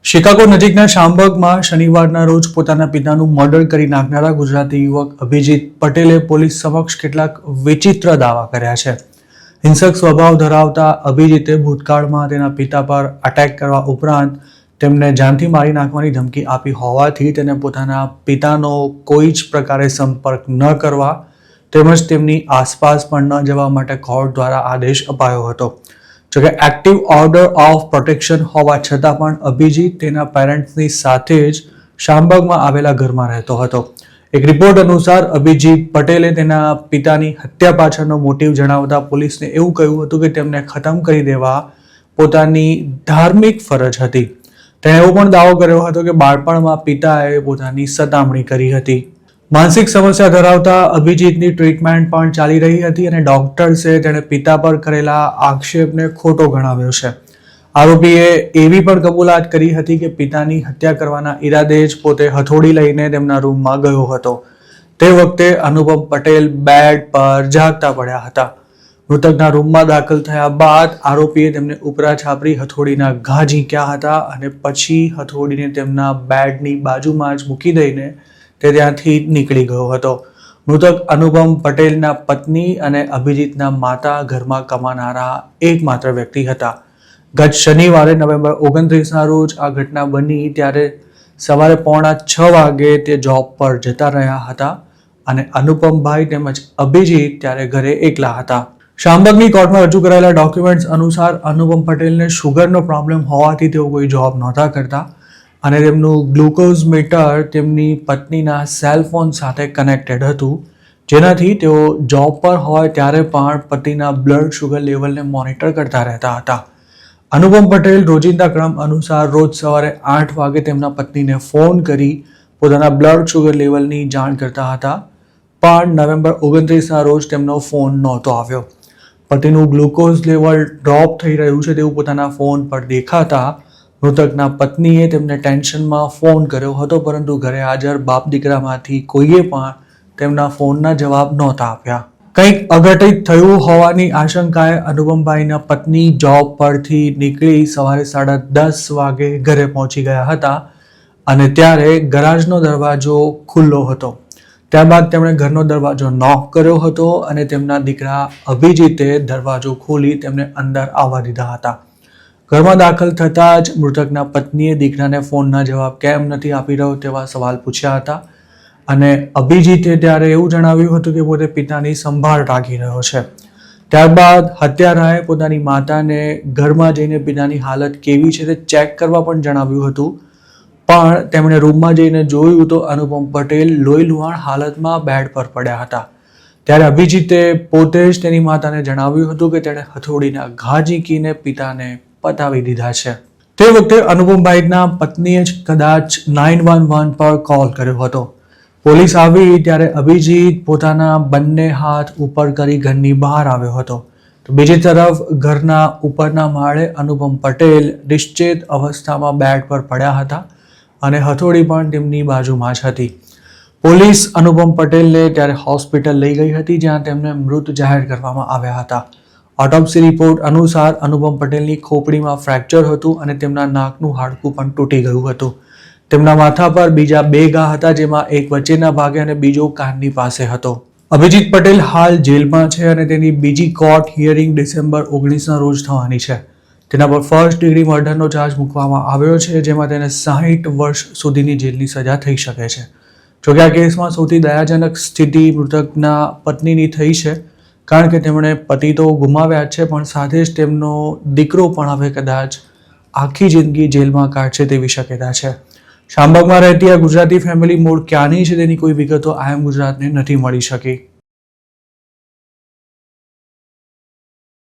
Chicago નજીકના શામબર્ગમાં શનિવારના રોજ પોતાના પિતાનું મર્ડર કરી નાખનારા ગુજરાતી યુવક અભિજીત પટેલે પોલીસ સમક્ષ કેટલાક વિચિત્ર દાવા કર્યા છે. હિંસક સ્વભાવ ધરાવતા અભિજીતે ભૂતકાળમાં તેના પિતા પર અટેક કરવા ઉપરાંત તેમને જાનથી મારી નાખવાની ધમકી આપી હોવાથી તેને પોતાના પિતાનો કોઈ જ પ્રકારે સંપર્ક ન કરવા તેમજ તેમની આસપાસ પણ ન જવા માટે કોર્ટ દ્વારા આદેશ અપાયો હતો. જોકે એક્ટિવ ઓર્ડર ઓફ પ્રોટેક્શન હોવા છતાં પણ અભિજીત તેના પેરેન્ટ્સની સાથે જ શામબર્ગમાં આવેલા ઘરમાં રહેતો હતો. એક રિપોર્ટ અનુસાર અભિજીત પટેલે તેના પિતાની હત્યા પાછળનો મોટિવ જણાવતા પોલીસને એવું કહ્યું હતું કે તેમને ખતમ કરી દેવા પોતાની ધાર્મિક ફરજ હતી. તેણે એવો પણ દાવો કર્યો હતો કે બાળપણમાં પિતાએ પોતાની સતામણી કરી હતી. માનસિક સમસ્યા ધરાવતા અભિજીતની ટ્રીટમેન્ટ પણ ચાલી રહી હતી અને ડોક્ટર્સે તેણે પિતા પર કરેલા આક્ષેપને ખોટો ગણાવ્યો છે. આરોપીએ એવી પણ કબૂલાત કરી હતી કે પિતાની હત્યા કરવાના ઈરાદે જ પોતે હથોડી લઈને તેમના રૂમમાં ગયો હતો. તે વખતે અનુપમ પટેલ બેડ પર જાગતા પડ્યા હતા. મૃતકના રૂમમાં દાખલ થયા બાદ આરોપીએ તેમને ઉપરા છાપરી હથોડીના ઘા ઝીંક્યા હતા અને પછી હથોડીને તેમના બેડની બાજુમાં જ મૂકી દઈને તે ત્યાંથી નીકળી ગયો હતો. મૃતક અનુપમ પટેલના પત્ની અને અભિજીતના માતા ઘરમાં કમાનારા એકમાત્ર વ્યક્તિ હતા. ગત શનિવારે નવેમ્બર 29ના રોજ આ ઘટના બની ત્યારે સવારે 5:45 વાગે તે જોબ પર જતા રહ્યા હતા અને અનુપમભાઈ તેમજ અભિજીત ત્યારે ઘરે એકલા હતા. શામબર્ગની કોર્ટમાં રજૂ કરાયેલા ડોક્યુમેન્ટ્સ અનુસાર અનુપમ પટેલને શુગરનો પ્રોબ્લેમ હોવાથી તેઓ કોઈ જોબ નહોતા કરતા અને તેમનું ગ્લુકોઝ મીટર તેમની પત્નીના સેલ ફોન સાથે કનેક્ટેડ હતું, જેનાથી તેઓ જોબ પર હોય ત્યારે પણ પતિના બ્લડ શુગર લેવલને મોનિટર કરતા રહેતા હતા. અનુપમ પટેલ રોજિંદા ક્રમ અનુસાર રોજ સવારે 8 વાગે તેમના પત્નીને ફોન કરી પોતાના બ્લડ શુગર લેવલની જાણ કરતા હતા, પણ નવેમ્બર 29ના રોજ તેમનો ફોન નહોતો આવ્યો. પતિનું ગ્લુકોઝ લેવલ ડ્રોપ થઈ રહ્યું છે તેવું પોતાના ફોન પર દેખાતા મૃતકના પત્નીએ તેમને ટેન્શનમાં ફોન કર્યો હતો, પરંતુ ઘરે હાજર બાપ દીકરામાંથી કોઈએ પણ તેમના ફોનના જવાબ નહોતા આપ્યા. કંઈક અઘટિત થયું હોવાની આશંકાએ અનુપમભાઈના પત્ની જોબ પરથી નીકળી સવારે 10:30 વાગે ઘરે પહોંચી ગયા હતા અને ત્યારે ગરાજનો દરવાજો ખુલ્લો હતો. ત્યારબાદ તેમણે ઘરનો દરવાજો નોક કર્યો હતો અને તેમના દીકરા અભિજીતે દરવાજો ખોલી તેમને અંદર આવવા દીધા હતા. ઘરમાં દાખલ થતાં જ મૃતકના પત્નીએ દીકરાને ફોનના જવાબ કેમ નથી આપી રહ્યો તેવા સવાલ પૂછ્યા હતા અને અભિજીતે ત્યારે એવું જણાવ્યું હતું કે પોતે પિતાની સંભાળ રાખી રહ્યો છે. ત્યારબાદ હત્યારાએ પોતાની માતાને ઘરમાં જઈને પિતાની હાલત કેવી છે તે ચેક કરવા પણ જણાવ્યું હતું, પણ તેમણે રૂમમાં જઈને જોયું તો અનુપમ પટેલ લોહી લુહાણ હાલતમાં બેડ પર પડ્યા હતા. ત્યારે અભિજીતે પોતે જ તેની માતાને જણાવ્યું હતું કે તેણે હથોડીના ઘા ઝીંકીને પિતાને પતાવી દીધા છે. તે વખતે અનુપમભાઈના પત્નીએ જ કદાચ 911 પર કોલ કર્યો હતો. પોલીસ આવી ત્યારે અભિજીત પોતાના બંને હાથ ઉપર કરી ઘરની બહાર આવ્યો હતો. તો બીજી તરફ ઘરના ઉપરના માળે અનુપમ પટેલ નિશ્ચેત અવસ્થામાં બેડ પર પડ્યા હતા અને હથોડી પણ તેમની બાજુમાં જ હતી. પોલીસ અનુપમ પટેલને ત્યારે હોસ્પિટલ લઈ ગઈ હતી, જ્યાં તેમને મૃત જાહેર કરવામાં આવ્યા હતા. ઓટોપ્સી રિપોર્ટ અનુસાર અનુપમ પટેલની ખોપડીમાં ફ્રેક્ચર હતું અને તેમના નાકનું હાડકું પણ તૂટી ગયું હતું. તેમના માથા પર બીજા 2 ઘા હતા, જેમાં એક વચ્ચેના ભાગે અને બીજો કાનની પાસે હતો. અભિજીત પટેલ હાલ જેલમાં છે અને તેની બીજી કોર્ટ હિયરિંગ ડિસેમ્બર 19ના રોજ થવાની છે. તેના પર ફર્સ્ટ ડિગ્રી મર્ડરનો ચાર્જ મૂકવામાં આવ્યો છે, જેમાં તેને 60 વર્ષ સુધીની જેલની સજા થઈ શકે છે. જોકે આ કેસમાં સૌથી દયાજનક સ્થિતિ મૃતકના પત્નીની થઈ છે, કારણ કે તેમણે પતિ તો ગુમાવ્યા છે, પણ સાથે જ તેમનો દીકરો પણ હવે કદાચ આખી જિંદગી જેલમાં કાઢશે તેવી શક્યતા છે. શામબર્ગમાં રહેતી આ ગુજરાતી ફેમિલી મૂળ ક્યાંની છે તેની કોઈ વિગતો આઈ એમ ગુજરાતને નથી મળી શકી.